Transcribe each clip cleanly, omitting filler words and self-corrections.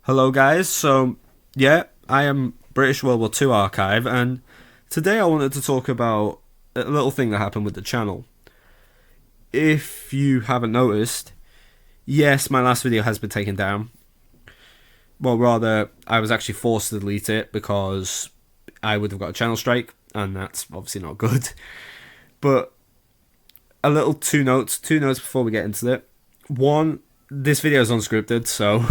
Hello, guys. Yeah, I am British World War Two Archive, and today I wanted to talk about a little thing that happened with the channel. If you haven't noticed, yes, my last video has been taken down. Well, rather, I was actually forced to delete it because I would have got a channel strike, and that's obviously not good. But a little two notes before we get into it. One, this video is unscripted, so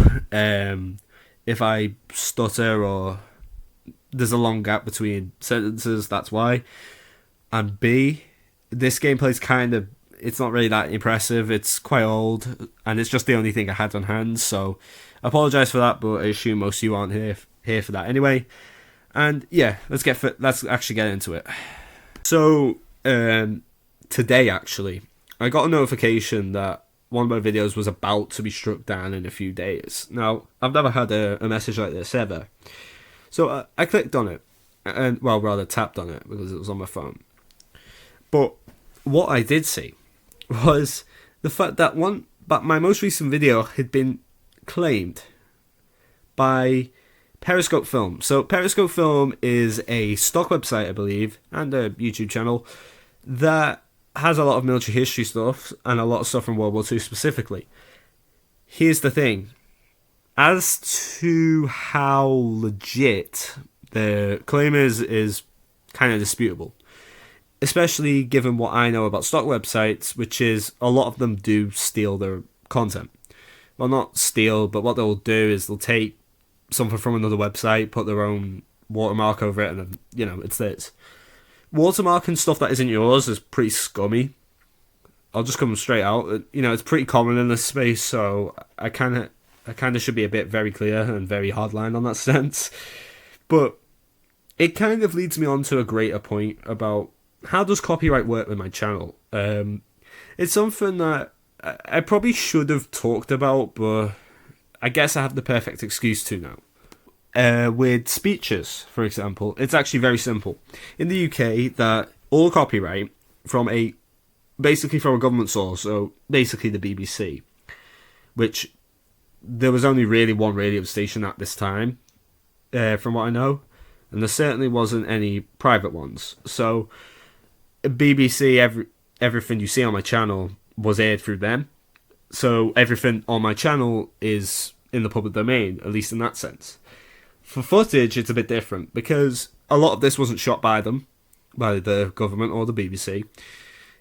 if I stutter or there's a long gap between sentences, that's why. And B, this gameplay's it's not really that impressive. It's quite old, and it's just the only thing I had on hand, so I apologise for that, but I assume most of you aren't here for that anyway. And yeah, let's actually get into it. So, today actually, I got a notification that one of my videos was about to be struck down in a few days. Now, I've never had a message like this ever. So I clicked on it, and well, rather tapped on it because it was on my phone. But what I did see was the fact that my most recent video had been claimed by Periscope Film. So Periscope Film is a stock website, I believe, and a YouTube channel that has a lot of military history stuff and a lot of stuff from World War II specifically. Here's the thing. As to how legit the claim is kind of disputable. Especially given what I know about stock websites, which is a lot of them do steal their content. Well, not steal, but what they'll do is they'll take something from another website, put their own watermark over it, and then, it's theirs. Watermarking stuff that isn't yours is pretty scummy. I'll just come straight out. It's pretty common in this space, so I kind of should be a bit very clear and very hardline on that sense. But it kind of leads me on to a greater point about how does copyright work with my channel. It's something that I probably should have talked about, but I guess I have the perfect excuse to now. With speeches, for example, it's actually very simple. In the UK, that all copyright basically from a government source, so basically the BBC, which there was only really one radio station at this time, from what I know, and there certainly wasn't any private ones. So BBC, everything you see on my channel was aired through them. So everything on my channel is in the public domain, at least in that sense. For footage, it's a bit different, because a lot of this wasn't shot by them, by the government or the BBC.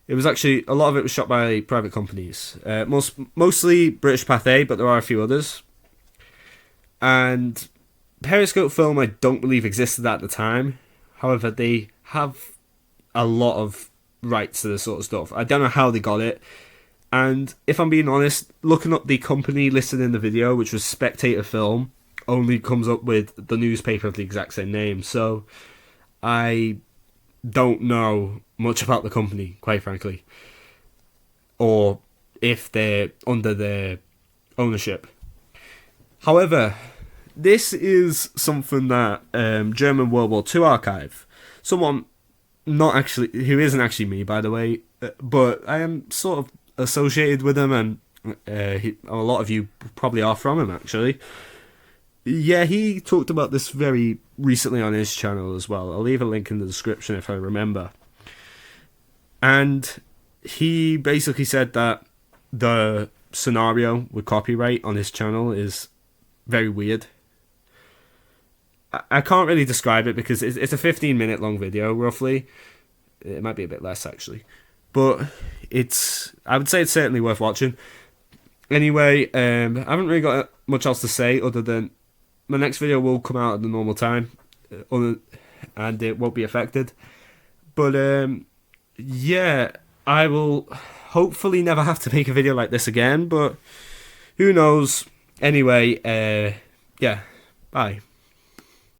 It was actually, a lot of it was shot by private companies. Mostly British Pathé, but there are a few others. And Periscope Film, I don't believe existed at the time. However, they have a lot of rights to this sort of stuff. I don't know how they got it. And if I'm being honest, looking up the company listed in the video, which was Spectator Film, only comes up with the newspaper of the exact same name. So I don't know much about the company, quite frankly, or if they're under their ownership. However, this is something that German World War II Archive, someone who isn't actually me, by the way, but I am sort of associated with him, and a lot of you probably are from him, actually. Yeah, he talked about this very recently on his channel as well. I'll leave a link in the description if I remember. And he basically said that the scenario with copyright on his channel is very weird. I can't really describe it because it's a 15-minute long video, roughly. It might be a bit less, actually. But I would say it's certainly worth watching. Anyway, I haven't really got much else to say other than my next video will come out at the normal time, and it won't be affected. But yeah, I will hopefully never have to make a video like this again, but who knows. Anyway, yeah, bye.